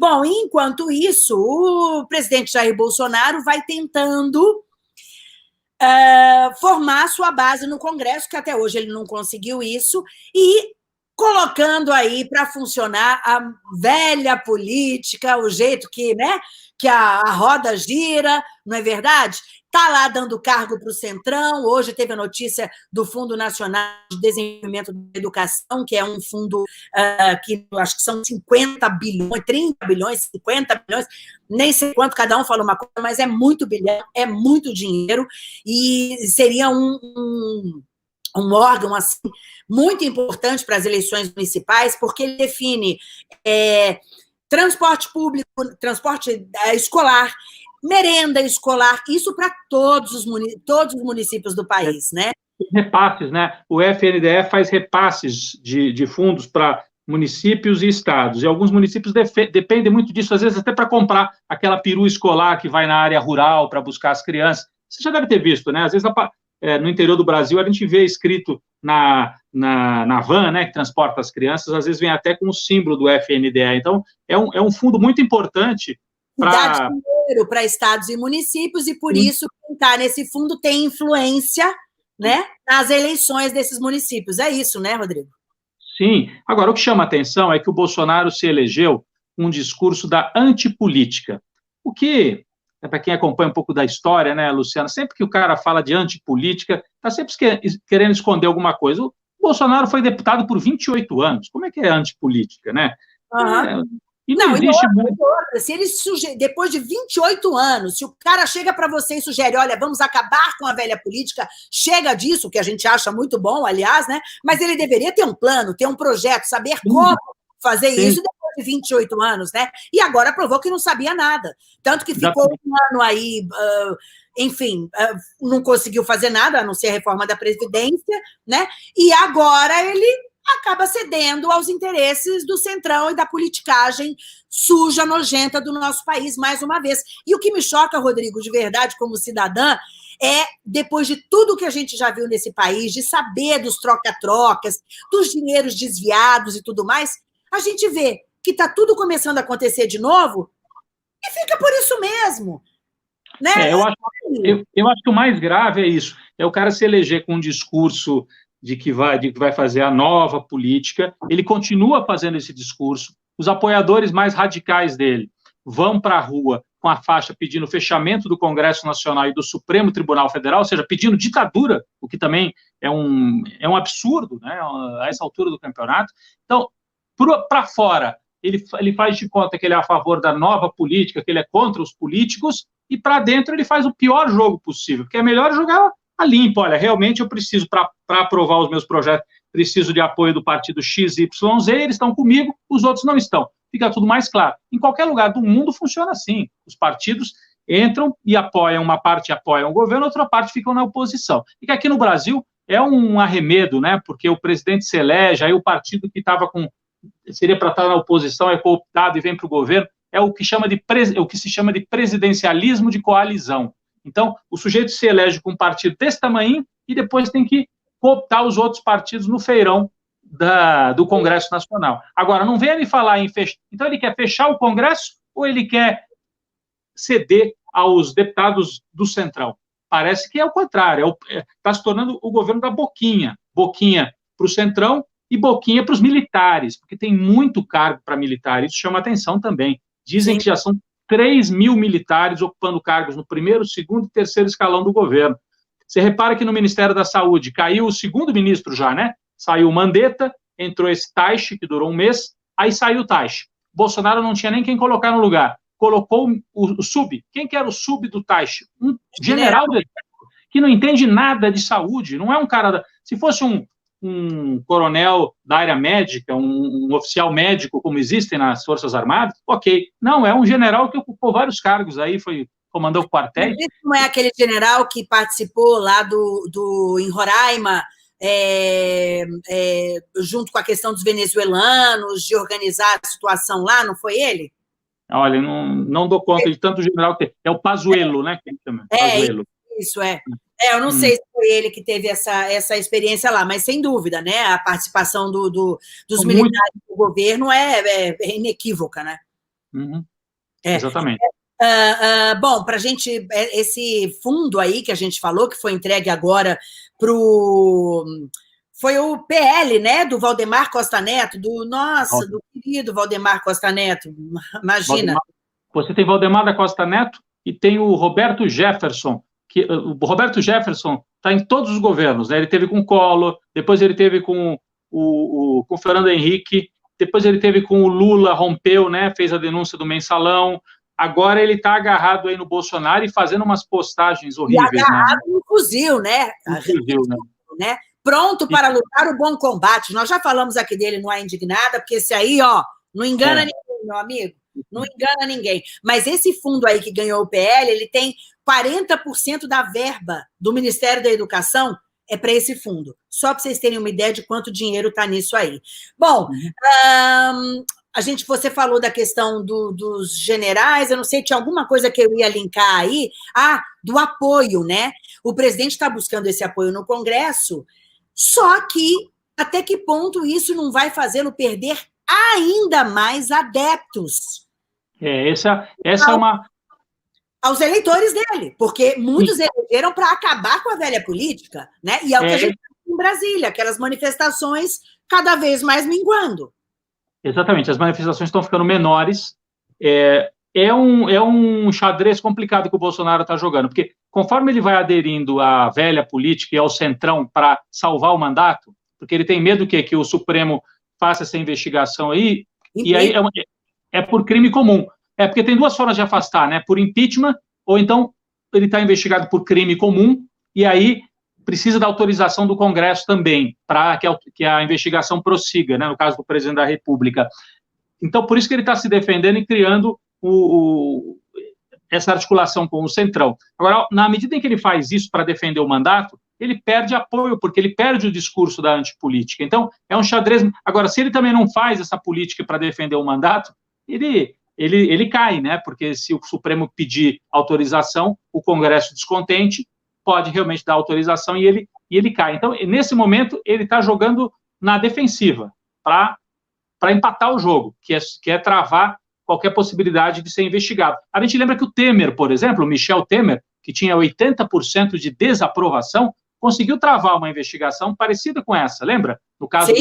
Bom, enquanto isso, o presidente Jair Bolsonaro vai tentando formar sua base no Congresso, que até hoje ele não conseguiu isso, e colocando aí para funcionar a velha política, o jeito que, né, que a roda gira, não é verdade? Está lá dando cargo para o Centrão. Hoje teve a notícia do Fundo Nacional de Desenvolvimento da Educação, que é um fundo que eu acho que são 50 bilhões, 30 bilhões, 50 bilhões, nem sei quanto, cada um fala uma coisa, mas é muito bilhão, é muito dinheiro, e seria um órgão assim, muito importante para as eleições municipais, porque ele define transporte público, transporte escolar, merenda escolar, isso para todos os municípios do país, né? Repasses, né? O FNDE faz repasses de fundos para municípios e estados, e alguns municípios dependem muito disso, às vezes até para comprar aquela perua escolar que vai na área rural para buscar as crianças. Você já deve ter visto, né? Às vezes no interior do Brasil, a gente vê escrito na van, né, que transporta as crianças, às vezes vem até com o símbolo do FNDE. Então, é um fundo muito importante para... dinheiro para estados e municípios, e por isso quem está nesse fundo tem influência, né, nas eleições desses municípios. É isso, né, Rodrigo? Sim. Agora, o que chama a atenção é que o Bolsonaro se elegeu com um discurso da antipolítica, o que... para quem acompanha um pouco da história, né, Luciana, sempre que o cara fala de antipolítica, está sempre querendo esconder alguma coisa. O Bolsonaro foi deputado por 28 anos. Como é que é antipolítica, né? E não existe muito. Se ele depois de 28 anos, se o cara chega para você e sugere, olha, vamos acabar com a velha política, chega disso, que a gente acha muito bom, aliás, né? Mas ele deveria ter um plano, ter um projeto, saber como fazer isso depois de 28 anos, né? E agora provou que não sabia nada. Tanto que ficou um ano aí, enfim, não conseguiu fazer nada, a não ser a reforma da Previdência, né? E agora ele acaba cedendo aos interesses do Centrão e da politicagem suja, nojenta do nosso país, mais uma vez. E o que me choca, Rodrigo, de verdade, como cidadã, depois de tudo que a gente já viu nesse país, de saber dos troca-trocas, dos dinheiros desviados e tudo mais, a gente vê que está tudo começando a acontecer de novo e fica por isso mesmo. Né? Eu acho que o mais grave é isso, é o cara se eleger com um discurso de que vai fazer a nova política, ele continua fazendo esse discurso, os apoiadores mais radicais dele vão para a rua com a faixa pedindo o fechamento do Congresso Nacional e do Supremo Tribunal Federal, ou seja, pedindo ditadura, o que também é um absurdo, né, a essa altura do campeonato. Então, para fora, ele faz de conta que ele é a favor da nova política, que ele é contra os políticos, e para dentro ele faz o pior jogo possível, porque é melhor jogar a limpo. Olha, realmente eu preciso, para aprovar os meus projetos, preciso de apoio do partido XYZ, eles estão comigo, os outros não estão. Fica tudo mais claro. Em qualquer lugar do mundo funciona assim. Os partidos entram e apoiam, uma parte apoia o governo, outra parte ficam na oposição. E que aqui no Brasil é um arremedo, né? Porque o presidente se elege, aí o partido que seria para estar na oposição é cooptado e vem para o governo, é o que se chama de presidencialismo de coalizão. Então, o sujeito se elege com um partido desse tamanho e depois tem que cooptar os outros partidos no feirão do Congresso Nacional. Agora, não venha me falar em fechar. Então, ele quer fechar o Congresso ou ele quer ceder aos deputados do Centrão? Parece que é o contrário. Está se tornando o governo da boquinha. Boquinha para o Centrão e boquinha para os militares, porque tem muito cargo para militar. Isso chama atenção também. Dizem que já são 3 mil militares ocupando cargos no primeiro, segundo e terceiro escalão do governo. Você repara que no Ministério da Saúde caiu o segundo ministro já, né? Saiu o Mandetta, entrou esse Taixe, que durou um mês, aí saiu o Taixe. Bolsonaro não tinha nem quem colocar no lugar. Colocou o sub. Quem que era o sub do Taixe? Um general do exército que não entende nada de saúde. Não é um cara... Se fosse um coronel da área médica, um oficial médico, como existem nas Forças Armadas, ok. Não, é um general que ocupou vários cargos aí, comandou quartéis. Mas isso não é aquele general que participou lá em Roraima, junto com a questão dos venezuelanos, de organizar a situação lá, não foi ele? Olha, não dou conta de tanto general que tem. É o Pazuello, né? Que ele chama. Pazuello. Isso, eu não sei se foi ele que teve essa experiência lá, mas sem dúvida, né? A participação dos militares do governo é inequívoca, né? Exatamente. Bom, para a gente, esse fundo aí que a gente falou, que foi entregue agora para o... Foi o PL, né, do Valdemar Costa Neto, do querido Valdemar Costa Neto, imagina. Você tem Valdemar da Costa Neto e tem o Roberto Jefferson, que o Roberto Jefferson está em todos os governos, né? Ele teve com o Collor, depois ele teve com o Fernando Henrique, depois ele teve com o Lula, rompeu, né? Fez a denúncia do mensalão. Agora ele está agarrado aí no Bolsonaro e fazendo umas postagens horríveis. E agarrado no fuzil, né? Né? Pronto para lutar o bom combate. Nós já falamos aqui dele, não é indignada, porque esse aí, ó, não engana ninguém, meu amigo. Não engana ninguém. Mas esse fundo aí que ganhou o PL, ele tem 40% da verba do Ministério da Educação é para esse fundo. Só para vocês terem uma ideia de quanto dinheiro está nisso aí. Bom, você falou da questão dos generais, eu não sei, tinha alguma coisa que eu ia linkar aí. Do apoio, né? O presidente está buscando esse apoio no Congresso, só que até que ponto isso não vai fazê-lo perder ainda mais adeptos? Essa é uma... Aos eleitores dele, porque muitos elegeram para acabar com a velha política, né? E é o que a gente tem em Brasília, aquelas manifestações cada vez mais minguando. Exatamente, as manifestações estão ficando menores. É um xadrez complicado que o Bolsonaro está jogando, porque conforme ele vai aderindo à velha política e ao centrão para salvar o mandato, porque ele tem medo que o Supremo faça essa investigação aí, e aí é por crime comum. Porque tem duas formas de afastar, né? Por impeachment, ou então ele está investigado por crime comum, e aí precisa da autorização do Congresso também, para que a investigação prossiga, né? No caso do presidente da República. Então, por isso que ele está se defendendo e criando essa articulação com o centrão. Agora, na medida em que ele faz isso para defender o mandato, ele perde apoio, porque ele perde o discurso da antipolítica. Então, é um xadrez... Agora, se ele também não faz essa política para defender o mandato, ele cai, né? Porque se o Supremo pedir autorização, o Congresso descontente pode realmente dar autorização e ele cai. Então, nesse momento, ele está jogando na defensiva para empatar o jogo, que é travar qualquer possibilidade de ser investigado. A gente lembra que o Temer, por exemplo, o Michel Temer, que tinha 80% de desaprovação, conseguiu travar uma investigação parecida com essa, lembra? No caso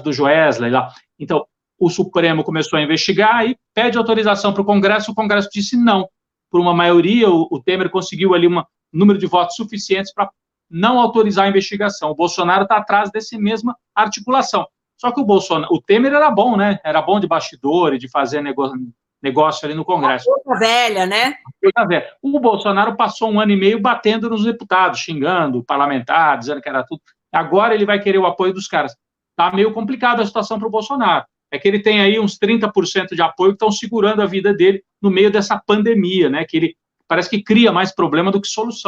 do Joesley lá. Então, o Supremo começou a investigar e pede autorização para o Congresso disse não. Por uma maioria, o Temer conseguiu ali um número de votos suficientes para não autorizar a investigação. O Bolsonaro está atrás dessa mesma articulação. Só que o Temer era bom, né? Era bom de bastidor e de fazer negócio ali no Congresso. Coisa velha, né? Coisa velha. O Bolsonaro passou 1 ano e meio batendo nos deputados, xingando o parlamentar, dizendo que era tudo. Agora ele vai querer o apoio dos caras. Está meio complicada a situação para o Bolsonaro. É que ele tem aí uns 30% de apoio que estão segurando a vida dele no meio dessa pandemia, né? Que ele parece que cria mais problema do que solução.